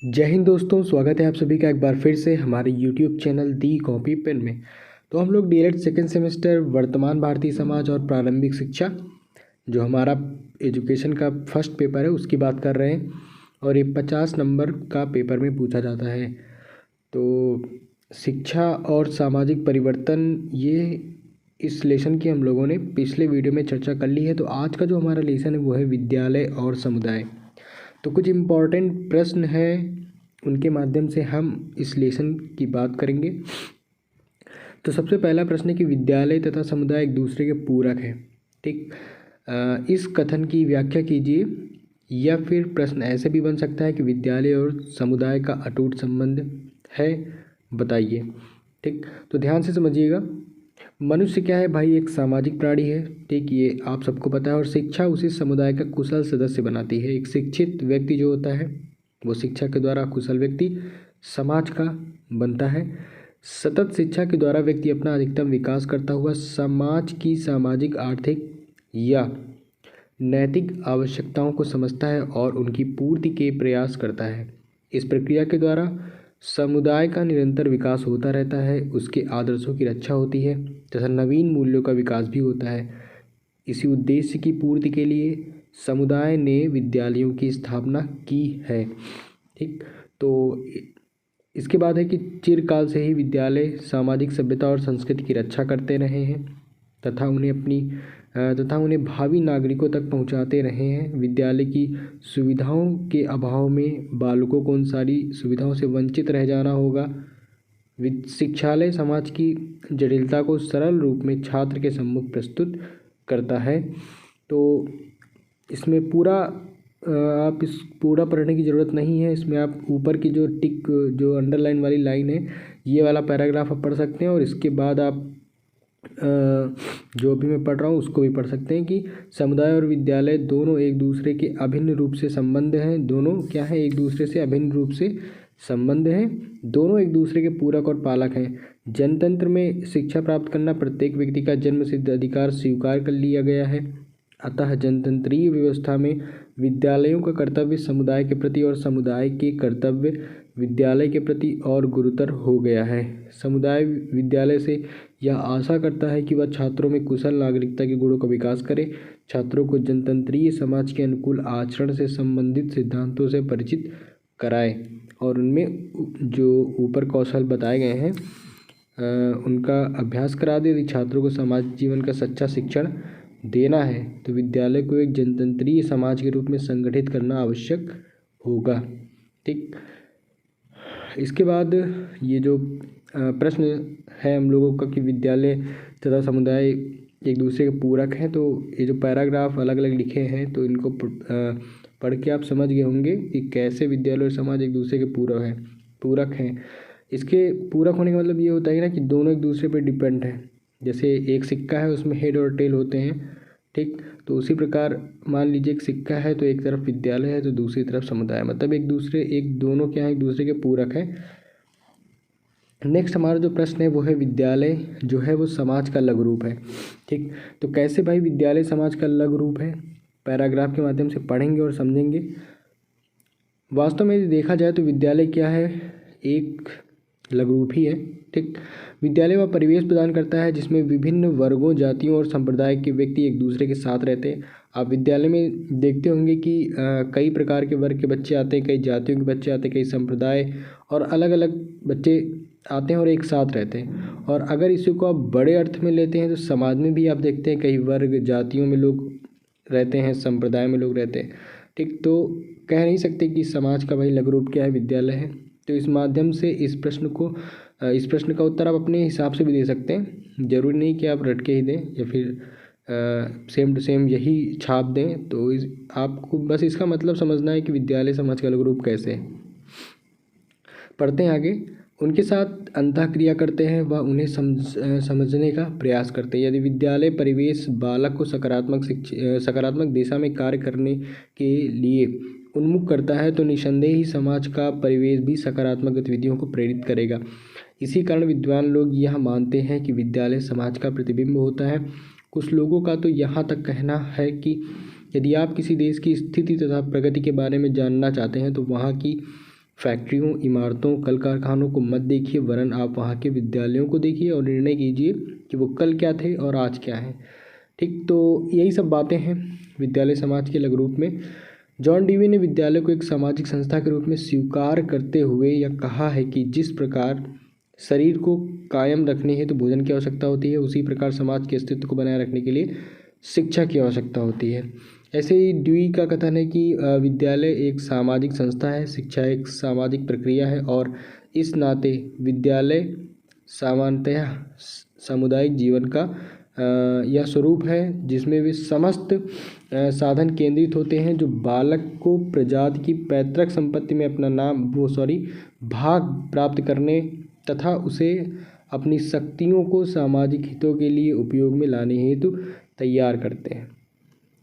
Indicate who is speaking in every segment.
Speaker 1: जय हिंद दोस्तों, स्वागत है आप सभी का एक बार फिर से हमारे YouTube चैनल दी कॉपी पेन में। तो हम लोग डीएलएड सेकेंड सेमेस्टर वर्तमान भारतीय समाज और प्रारंभिक शिक्षा, जो हमारा एजुकेशन का फर्स्ट पेपर है, उसकी बात कर रहे हैं। और ये 50 नंबर का पेपर में पूछा जाता है। तो शिक्षा और सामाजिक परिवर्तन, ये इस लेसन की हम लोगों ने पिछले वीडियो में चर्चा कर ली है। तो आज का जो हमारा लेसन है वो है विद्यालय और समुदाय। तो कुछ इम्पॉर्टेंट प्रश्न हैं, उनके माध्यम से हम इस लेसन की बात करेंगे। तो सबसे पहला प्रश्न है कि विद्यालय तथा समुदाय एक दूसरे के पूरक हैं। ठीक, इस कथन की व्याख्या कीजिए। या फिर प्रश्न ऐसे भी बन सकता है कि विद्यालय और समुदाय का अटूट संबंध है, बताइए। ठीक, तो ध्यान से समझिएगा। मनुष्य क्या है भाई? एक सामाजिक प्राणी है। ठीक, ये आप सबको पता है। और शिक्षा उसी समुदाय का कुशल सदस्य बनाती है। एक शिक्षित व्यक्ति जो होता है वो शिक्षा के द्वारा कुशल व्यक्ति समाज का बनता है। सतत शिक्षा के द्वारा व्यक्ति अपना अधिकतम विकास करता हुआ समाज की सामाजिक, आर्थिक या नैतिक आवश्यकताओं को समझता है और उनकी पूर्ति के प्रयास करता है। इस प्रक्रिया के द्वारा समुदाय का निरंतर विकास होता रहता है, उसके आदर्शों की रक्षा होती है तथा नवीन मूल्यों का विकास भी होता है। इसी उद्देश्य की पूर्ति के लिए समुदाय ने विद्यालयों की स्थापना की है। ठीक, तो इसके बाद है कि चिरकाल से ही विद्यालय सामाजिक सभ्यता और संस्कृति की रक्षा करते रहे हैं तथा उन्हें भावी नागरिकों तक पहुंचाते रहे हैं। विद्यालय की सुविधाओं के अभाव में बालकों को उन सारी सुविधाओं से वंचित रह जाना होगा। शिक्षालय समाज की जटिलता को सरल रूप में छात्र के सम्मुख प्रस्तुत करता है। तो इसमें आप इस पूरा पढ़ने की ज़रूरत नहीं है। इसमें आप ऊपर की जो अंडरलाइन वाली लाइन है, ये वाला पैराग्राफ आप पढ़ सकते हैं। और इसके बाद आप जो भी मैं पढ़ रहा हूँ उसको भी पढ़ सकते हैं कि समुदाय और विद्यालय दोनों एक दूसरे के अभिन्न रूप से संबंध हैं। दोनों क्या है? एक दूसरे से अभिन्न रूप से संबंध हैं। दोनों एक दूसरे के पूरक और पालक हैं। जनतंत्र में शिक्षा प्राप्त करना प्रत्येक व्यक्ति का जन्मसिद्ध अधिकार स्वीकार कर लिया गया है। अतः जनतंत्रीय व्यवस्था में विद्यालयों का कर्तव्य समुदाय के प्रति और समुदाय के कर्तव्य विद्यालय के प्रति और गुरुतर हो गया है। समुदाय विद्यालय से यह आशा करता है कि वह छात्रों में कुशल नागरिकता के गुणों का विकास करे, छात्रों को जनतंत्रीय समाज के अनुकूल आचरण से संबंधित सिद्धांतों से परिचित कराए और उनमें जो ऊपर कौशल बताए गए हैं उनका अभ्यास करा दे। यदि छात्रों को समाज जीवन का सच्चा शिक्षण देना है तो विद्यालय को एक जनतंत्रीय समाज के रूप में संगठित करना आवश्यक होगा। ठीक, इसके बाद ये जो प्रश्न है हम लोगों का कि विद्यालय तथा समुदाय एक दूसरे के पूरक हैं, तो ये जो पैराग्राफ अलग अलग लिखे हैं तो इनको पढ़ के आप समझ गए होंगे कि कैसे विद्यालय और समाज एक दूसरे के पूरक हैं। इसके पूरक होने का मतलब ये होता है ना कि दोनों एक दूसरे पर डिपेंड हैं। जैसे एक सिक्का है, उसमें हेड और टेल होते हैं। ठीक, तो उसी प्रकार मान लीजिए एक सिक्का है तो एक तरफ विद्यालय है तो दूसरी तरफ समुदाय, मतलब दोनों क्या है? एक दूसरे के पूरक हैं। नेक्स्ट हमारा जो प्रश्न है वो है विद्यालय जो है वो समाज का लघु रूप है। ठीक, तो कैसे भाई विद्यालय समाज का लघु रूप है? पैराग्राफ के माध्यम से पढ़ेंगे और समझेंगे। वास्तव में यदि देखा जाए तो विद्यालय क्या है? एक लघु रूप ही है। ठीक, विद्यालय वह परिवेश प्रदान करता है जिसमें विभिन्न वर्गों, जातियों और संप्रदाय के व्यक्ति एक दूसरे के साथ रहते हैं। आप विद्यालय में देखते होंगे कि कई प्रकार के वर्ग के बच्चे आते हैं, कई जातियों के बच्चे आते हैं, कई संप्रदाय और अलग अलग बच्चे आते हैं और एक साथ रहते हैं। और अगर इसी को आप बड़े अर्थ में लेते हैं तो समाज में भी आप देखते हैं कई वर्ग, जातियों में लोग रहते हैं, संप्रदाय में लोग रहते हैं। ठीक, तो कह नहीं सकते कि समाज का भाई लघु रूप क्या है? विद्यालय है। तो इस माध्यम से इस प्रश्न का उत्तर आप अपने हिसाब से भी दे सकते हैं। ज़रूरी नहीं कि आप रट के ही दें या फिर सेम टू सेम यही छाप दें। तो आपको बस इसका मतलब समझना है कि विद्यालय समाज का लघु रूप कैसे है। पढ़ते हैं आगे। उनके साथ अंतःक्रिया करते हैं व उन्हें समझने का प्रयास करते हैं। यदि विद्यालय परिवेश बालक को सकारात्मक दिशा में कार्य करने के लिए उन्मुख करता है तो निसंदेह ही समाज का परिवेश भी सकारात्मक गतिविधियों को प्रेरित करेगा। इसी कारण विद्वान लोग यह मानते हैं कि विद्यालय समाज का प्रतिबिंब होता है। कुछ लोगों का तो यहाँ तक कहना है कि यदि आप किसी देश की स्थिति तथा प्रगति के बारे में जानना चाहते हैं तो वहाँ की फैक्ट्रियों, इमारतों, कल कारखानों को मत देखिए, वरन आप वहाँ के विद्यालयों को देखिए और निर्णय कीजिए कि वो कल क्या थे और आज क्या हैं। ठीक, तो यही सब बातें हैं विद्यालय समाज के अलग रूप में। जॉन डीवी ने विद्यालय को एक सामाजिक संस्था के रूप में स्वीकार करते हुए यह कहा है कि जिस प्रकार शरीर को कायम रखने हेतु भोजन की आवश्यकता होती है, उसी प्रकार समाज के अस्तित्व को बनाए रखने के लिए शिक्षा की आवश्यकता होती है। ऐसे ही ड्यूई का कथन है कि विद्यालय एक सामाजिक संस्था है, शिक्षा एक सामाजिक प्रक्रिया है और इस नाते विद्यालय सामान्यतः सामुदायिक जीवन का यह स्वरूप है जिसमें वे समस्त साधन केंद्रित होते हैं जो बालक को प्रजाति की पैतृक संपत्ति में अपना भाग प्राप्त करने तथा उसे अपनी शक्तियों को सामाजिक हितों के लिए उपयोग में लाने हेतु तैयार करते हैं।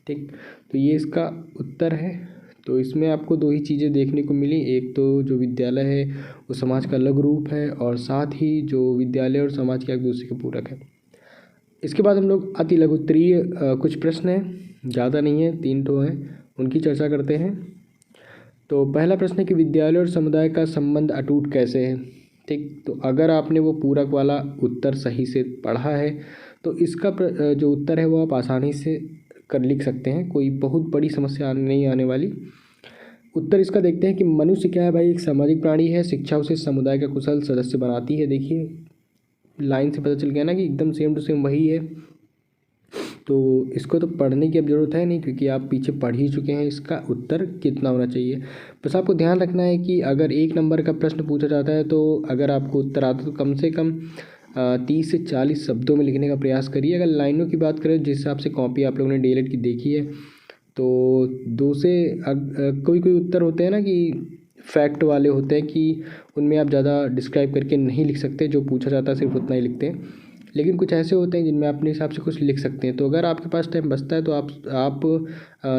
Speaker 1: ठीक, तो ये इसका उत्तर है। तो इसमें आपको दो ही चीज़ें देखने को मिली, एक तो जो विद्यालय है वो समाज का अलग रूप है और साथ ही जो विद्यालय और समाज के एक दूसरे के पूरक है। इसके बाद हम लोग अति लघु उत्तरीय कुछ प्रश्न हैं, ज़्यादा नहीं है, 3 ठो हैं, उनकी चर्चा करते हैं। तो पहला प्रश्न है कि विद्यालय और समुदाय का संबंध अटूट कैसे है। ठीक, तो अगर आपने वो पूरक वाला उत्तर सही से पढ़ा है तो इसका जो उत्तर है वो आप आसानी से लिख सकते हैं, कोई बहुत बड़ी समस्या नहीं आने वाली। उत्तर इसका देखते हैं कि मनुष्य क्या है भाई, एक सामाजिक प्राणी है, शिक्षा उसे समुदाय का कुशल सदस्य बनाती है। देखिए लाइन से पता चल गया ना कि एकदम सेम टू सेम वही है, तो इसको तो पढ़ने की अब ज़रूरत है नहीं क्योंकि आप पीछे पढ़ ही चुके हैं इसका उत्तर कितना होना चाहिए। बस आपको ध्यान रखना है कि अगर 1 नंबर का प्रश्न पूछा जाता है तो अगर आपको उत्तर आता है तो कम से कम 30 से 40 शब्दों में लिखने का प्रयास करिए। अगर लाइनों की बात करें जिस हिसाब से कॉपी आप लोगों ने डीएलएड की देखी है तो 2 से कोई उत्तर होते हैं ना कि फैक्ट वाले होते हैं कि उनमें आप ज़्यादा डिस्क्राइब करके नहीं लिख सकते, जो पूछा जाता है सिर्फ उतना ही लिखते हैं। लेकिन कुछ ऐसे होते हैं जिनमें अपने हिसाब से कुछ लिख सकते हैं। तो अगर आपके पास टाइम बचता है तो आप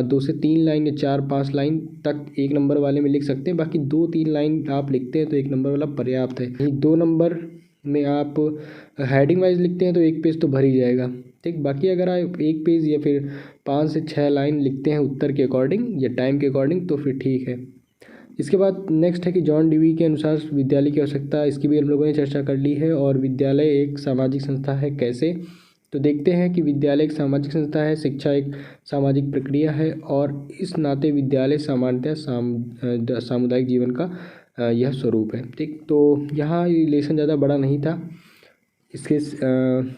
Speaker 1: 2 से 3 लाइन या 4-5 लाइन तक 1 नंबर वाले में लिख सकते हैं। बाकी 2-3 लाइन आप लिखते हैं तो 1 नंबर वाला पर्याप्त है। 2 नंबर में आप हेडिंग वाइज लिखते हैं तो 1 पेज तो भर ही जाएगा। ठीक, बाकी अगर आप 1 पेज या फिर 5 से 6 लाइन लिखते हैं उत्तर के अकॉर्डिंग या टाइम के अकॉर्डिंग तो फिर ठीक है। इसके बाद नेक्स्ट है कि जॉन डीवी के अनुसार विद्यालय की आवश्यकता, इसकी भी हम लोगों ने चर्चा कर ली है। और विद्यालय एक सामाजिक संस्था है, कैसे, तो देखते हैं कि विद्यालय एक सामाजिक संस्था है, शिक्षा एक सामाजिक प्रक्रिया है और इस नाते विद्यालय सामान्यतः सामुदायिक जीवन का यह स्वरूप है। ठीक, तो यहाँ रिलेशन ज़्यादा बड़ा नहीं था, इसके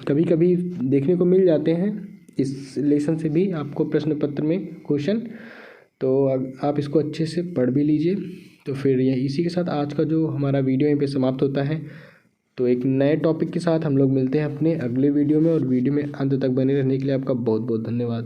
Speaker 1: कभी कभी देखने को मिल जाते हैं इस रिलेशन से भी आपको प्रश्न पत्र में क्वेश्चन, तो आप इसको अच्छे से पढ़ भी लीजिए। तो फिर ये इसी के साथ आज का जो हमारा वीडियो यहीं पे समाप्त होता है। तो एक नए टॉपिक के साथ हम लोग मिलते हैं अपने अगले वीडियो में, और वीडियो में अंत तक बने रहने के लिए आपका बहुत बहुत धन्यवाद।